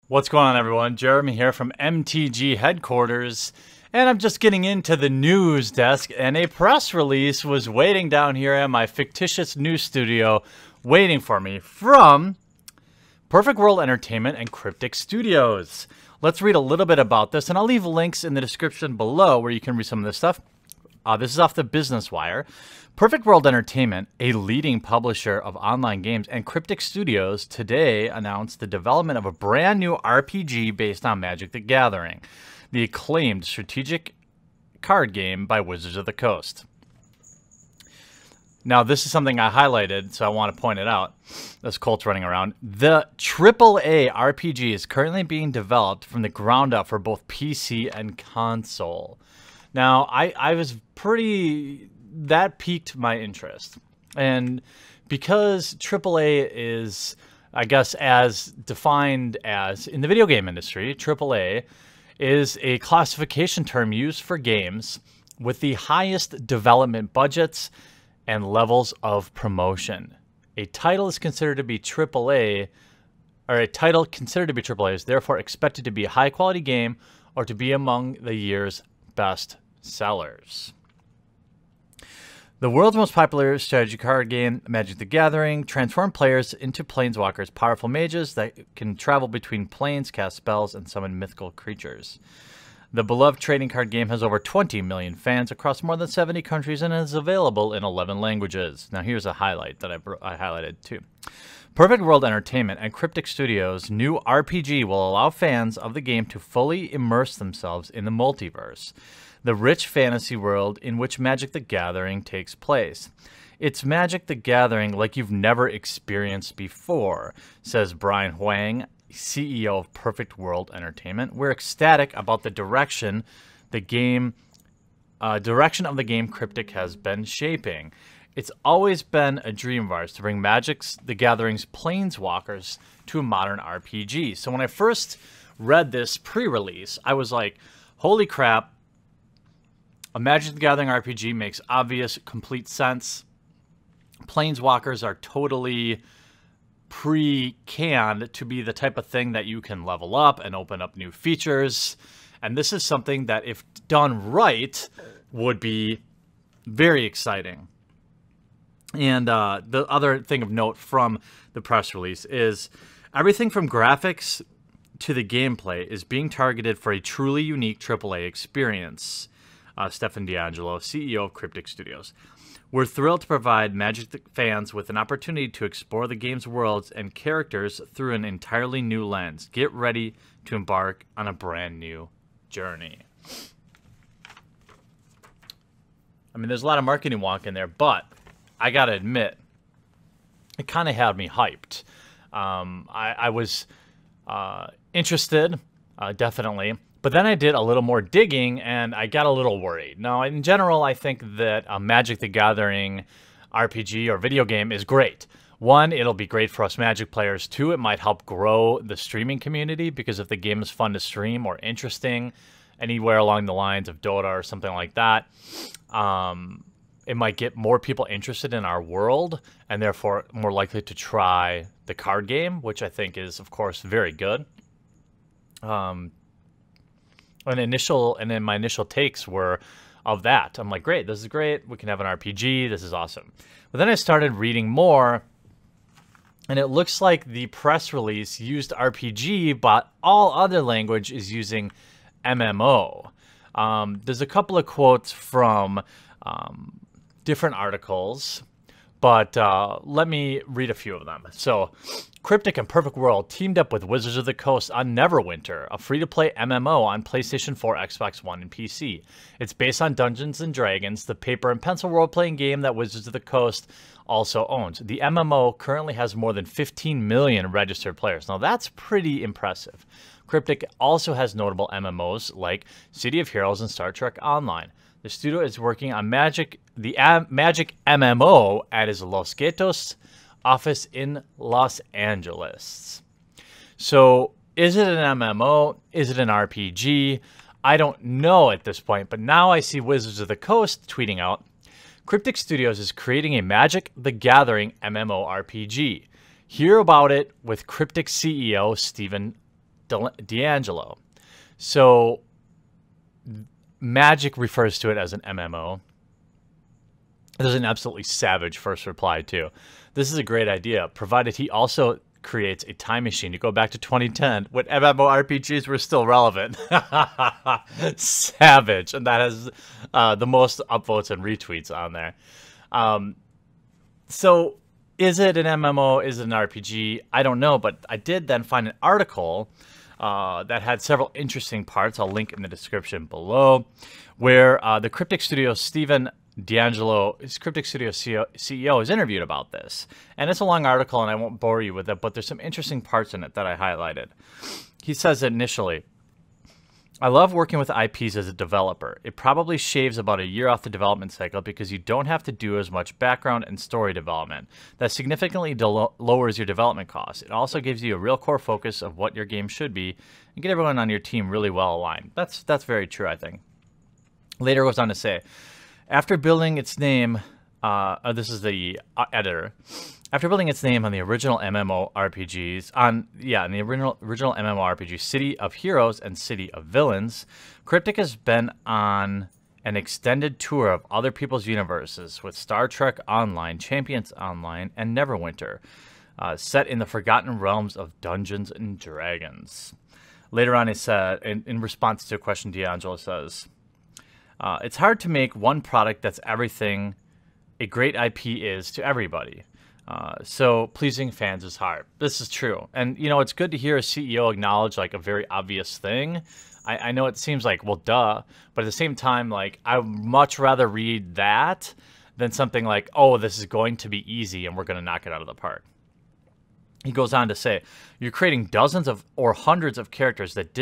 What's going on, everyone? Jeremy here from MTG headquarters, and I'm just getting into the news desk, and a press release was waiting down here at my fictitious news studio waiting for me from Perfect World Entertainment and Cryptic Studios. Let's read a little bit about this, and I'll leave links in the description below where you can read some of this stuff. This is off the Business Wire. Perfect World Entertainment, a leading publisher of online games, and Cryptic Studios today announced the development of a brand new RPG based on Magic the Gathering, the acclaimed strategic card game by Wizards of the Coast. Now, this is something I highlighted, so I want to point it out. This Colt's running around. The AAA RPG is currently being developed from the ground up for both PC and console. Now, I was that piqued my interest. And because AAA is, I guess, as defined as in the video game industry, AAA is a classification term used for games with the highest development budgets and levels of promotion. A title is considered to be AAA, or a title considered to be AAA is therefore expected to be a high-quality game or to be among the year's best sellers. The world's most popular strategy card game, Magic the Gathering, transforms players into planeswalkers, powerful mages that can travel between planes, cast spells, and summon mythical creatures. The beloved trading card game has over 20 million fans across more than 70 countries and is available in 11 languages. Now here's a highlight that I highlighted too. Perfect World Entertainment and Cryptic Studios' new RPG will allow fans of the game to fully immerse themselves in the multiverse, the rich fantasy world in which Magic the Gathering takes place. It's Magic the Gathering like you've never experienced before, says Brian Huang, CEO of Perfect World Entertainment. We're ecstatic about the direction of the game Cryptic has been shaping. It's always been a dream of ours to bring Magic the Gathering's planeswalkers to a modern RPG. So when I first read this pre-release, I was like, holy crap, a Magic the Gathering RPG makes obvious, complete sense. Planeswalkers are totally pre-canned to be the type of thing that you can level up and open up new features. And this is something that, if done right, would be very exciting. And the other thing of note from the press release is everything from graphics to the gameplay is being targeted for a truly unique AAA experience. Stefan D'Angelo, CEO of Cryptic Studios. We're thrilled to provide Magic fans with an opportunity to explore the game's worlds and characters through an entirely new lens. Get ready to embark on a brand new journey. I mean, there's a lot of marketing wonk in there, but I gotta admit, it kind of had me hyped. I was interested, definitely. But then I did a little more digging, and I got a little worried. Now, in general, I think that a Magic the Gathering RPG or video game is great. One, it'll be great for us Magic players. Two, it might help grow the streaming community, because if the game is fun to stream or interesting, anywhere along the lines of Dota or something like that, it might get more people interested in our world, and therefore more likely to try the card game, which I think is, of course, very good. And then my initial takes were of that. I'm like, great, this is great. We can have an RPG. This is awesome. But then I started reading more, and it looks like the press release used RPG, but all other language is using MMO. There's a couple of quotes from different articles, but let me read a few of them. So, Cryptic and Perfect World teamed up with Wizards of the Coast on Neverwinter, a free-to-play MMO on PlayStation 4, Xbox One, and PC. It's based on Dungeons & Dragons, the paper and pencil role-playing game that Wizards of the Coast also owns. The MMO currently has more than 15 million registered players. Now, that's pretty impressive. Cryptic also has notable MMOs like City of Heroes and Star Trek Online. The studio is working on Magic MMO at its Los Gatos office in Los Angeles. So, is it an MMO? Is it an RPG? I don't know at this point, but now I see Wizards of the Coast tweeting out, Cryptic Studios is creating a Magic the Gathering MMORPG. Hear about it with Cryptic CEO Stephen D'Angelo. So Magic refers to it as an MMO. There's an absolutely savage first reply, too. This is a great idea, provided he also creates a time machine to go back to 2010 when MMORPGs were still relevant. Savage. And that has the most upvotes and retweets on there. So is it an MMO? Is it an RPG? I don't know, but I did then find an article that had several interesting parts. I'll link in the description below, where the Cryptic Studio Steven D'Angelo, his Cryptic Studio CEO, is interviewed about this. And it's a long article, and I won't bore you with it, but there's some interesting parts in it that I highlighted. He says initially, I love working with IPs as a developer. It probably shaves about a year off the development cycle because you don't have to do as much background and story development. That significantly lowers your development costs. It also gives you a real core focus of what your game should be and get everyone on your team really well aligned. That's very true, I think. Later goes on to say, after building its name, this is the editor. After building its name on the original MMORPGs, original MMORPG City of Heroes and City of Villains, Cryptic has been on an extended tour of other people's universes with Star Trek Online, Champions Online, and Neverwinter, set in the forgotten realms of Dungeons and Dragons. Later on, he said, in response to a question, D'Angelo says, it's hard to make one product that's everything a great IP is to everybody. So pleasing fans is hard. This is true. And, you know, it's good to hear a CEO acknowledge, like, a very obvious thing. I know it seems like, well, duh. But at the same time, like, I would much rather read that than something like, oh, this is going to be easy and we're going to knock it out of the park. He goes on to say, you're creating dozens of or hundreds of characters that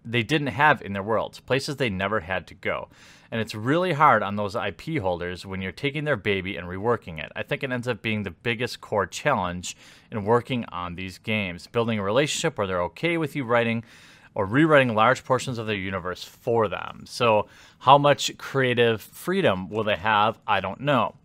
they didn't have in their worlds, places they never had to go. And it's really hard on those IP holders when you're taking their baby and reworking it. I think it ends up being the biggest core challenge in working on these games, building a relationship where they're okay with you writing or rewriting large portions of their universe for them. So how much creative freedom will they have? I don't know.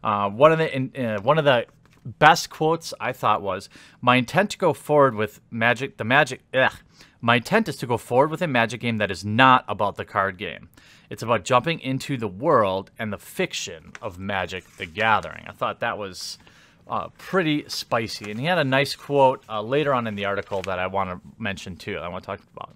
One of the best quotes I thought was, my intent to go forward with My intent is to go forward with a Magic game that is not about the card game. It's about jumping into the world and the fiction of Magic the Gathering. I thought that was pretty spicy. And he had a nice quote later on in the article that I want to mention too, I want to talk about.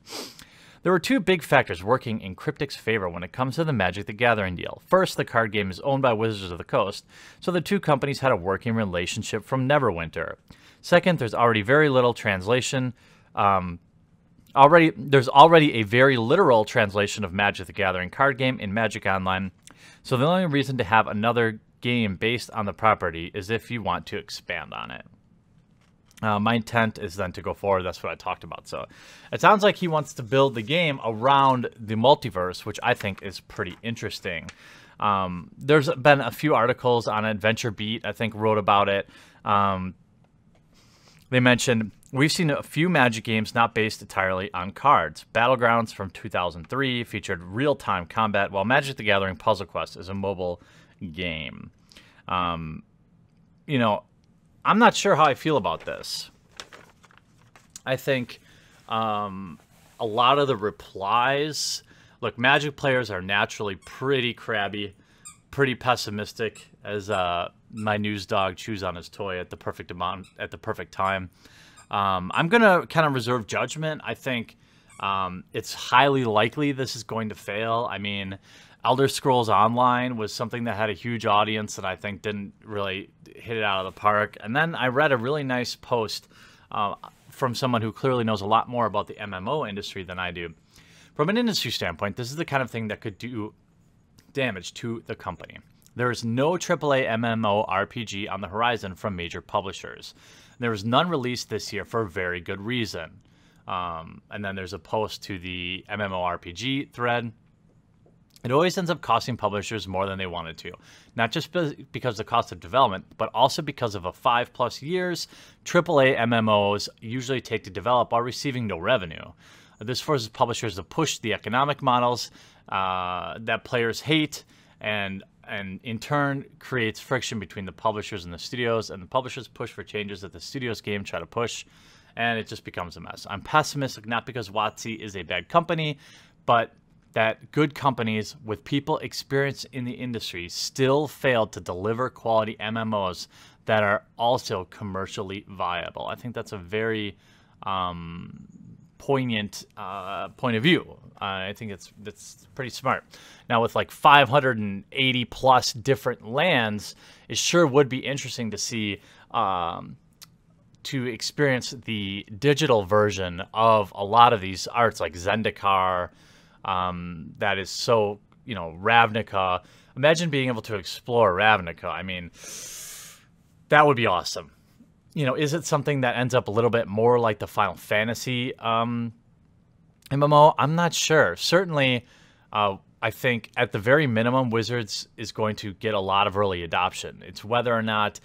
There were two big factors working in Cryptic's favor when it comes to the Magic the Gathering deal. First, the card game is owned by Wizards of the Coast, so the two companies had a working relationship from Neverwinter. Second, there's already very little translation. There's already a very literal translation of Magic the Gathering card game in Magic Online, so the only reason to have another game based on the property is if you want to expand on it. My intent is then to go forward. That's what I talked about. So it sounds like he wants to build the game around the multiverse, which I think is pretty interesting. There's been a few articles on Adventure Beat, I think, wrote about it. They mentioned, we've seen a few Magic games not based entirely on cards. Battlegrounds from 2003 featured real-time combat, while Magic the Gathering Puzzle Quest is a mobile game. You know, I'm not sure how I feel about this. I think a lot of the replies... Look, Magic players are naturally pretty crabby, pretty pessimistic, as my news dog chews on his toy at the perfect amount, at the perfect time. I'm going to kind of reserve judgment. I think it's highly likely this is going to fail. I mean, Elder Scrolls Online was something that had a huge audience that I think didn't really hit it out of the park. And then I read a really nice post from someone who clearly knows a lot more about the MMO industry than I do. From an industry standpoint, this is the kind of thing that could do damage to the company. There is no AAA MMO RPG on the horizon from major publishers. There was none released this year for a very good reason. And then there's a post to the MMORPG thread. It always ends up costing publishers more than they wanted to. Not just because of the cost of development, but also because of a 5+ years AAA MMOs usually take to develop while receiving no revenue. This forces publishers to push the economic models that players hate, and in turn creates friction between the publishers and the studios, and the publishers push for changes that the studios game try to push, and it just becomes a mess. I'm pessimistic not because WotC is a bad company, but that good companies with people experienced in the industry still failed to deliver quality MMOs that are also commercially viable. I think that's a very poignant point of view. I think that's pretty smart. Now, with like 580 plus different lands, it sure would be interesting to see to experience the digital version of a lot of these arts, like Zendikar. That is so, Ravnica. Imagine being able to explore Ravnica. I mean, that would be awesome. Is it something that ends up a little bit more like the Final Fantasy MMO? I'm not sure. Certainly, I think at the very minimum, Wizards is going to get a lot of early adoption. It's whether or not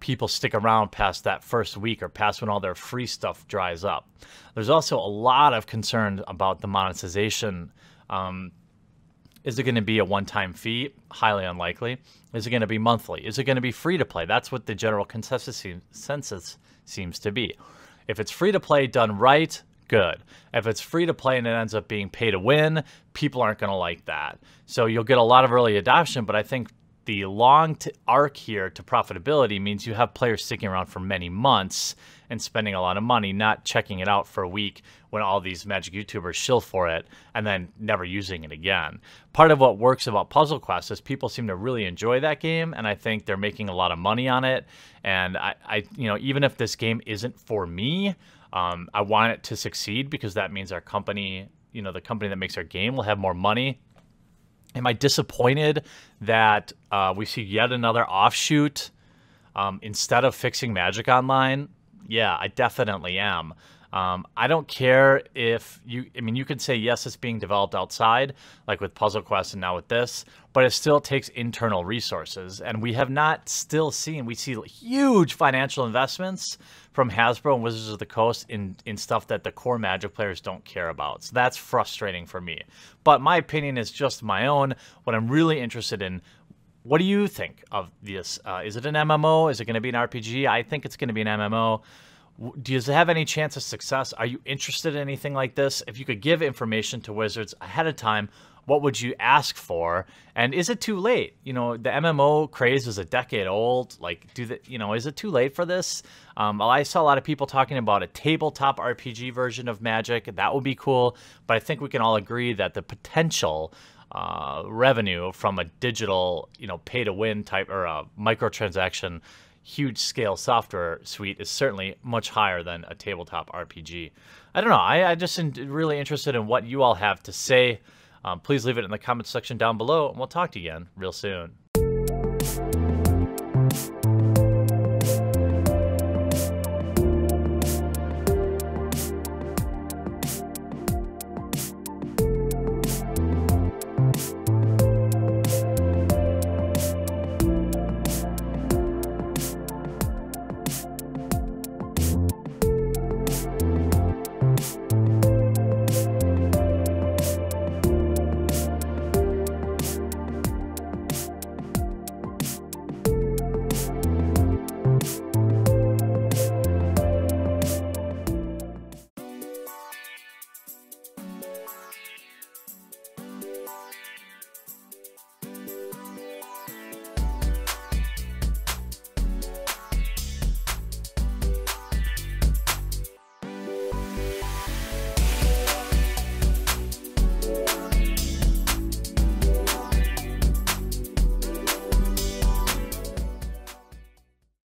people stick around past that first week or past when all their free stuff dries up. There's also a lot of concern about the monetization. Is it going to be a one-time fee? Highly unlikely. Is it going to be monthly? Is it going to be free to play? That's what the general consensus seems to be. If it's free to play done right, good. If it's free to play and it ends up being pay to win, people aren't going to like that. So you'll get a lot of early adoption, but I think the long arc here to profitability means you have players sticking around for many months and spending a lot of money, not checking it out for a week when all these Magic YouTubers shill for it and then never using it again. Part of what works about Puzzle Quest is people seem to really enjoy that game, and I think they're making a lot of money on it. And I even if this game isn't for me, I want it to succeed because that means our company, the company that makes our game will have more money. Am I disappointed that we see yet another offshoot instead of fixing Magic Online? Yeah, I definitely am. I don't care if you could say, yes, it's being developed outside, like with Puzzle Quest and now with this, but it still takes internal resources. And we have not still seen, we see huge financial investments from Hasbro and Wizards of the Coast in stuff that the core Magic players don't care about. So that's frustrating for me. But my opinion is just my own. What I'm really interested in, what do you think of this? Is it an MMO? Is it going to be an RPG? I think it's going to be an MMO. Does it have any chance of success? Are you interested in anything like this? If you could give information to Wizards ahead of time, what would you ask for? And is it too late? The MMO craze is a decade old. Like, is it too late for this? I saw a lot of people talking about a tabletop RPG version of Magic. That would be cool. But I think we can all agree that the potential revenue from a digital, pay-to-win type or a microtransaction huge scale software suite is certainly much higher than a tabletop RPG. I don't know. I just am really interested in what you all have to say. Please leave it in the comment section down below, and we'll talk to you again real soon.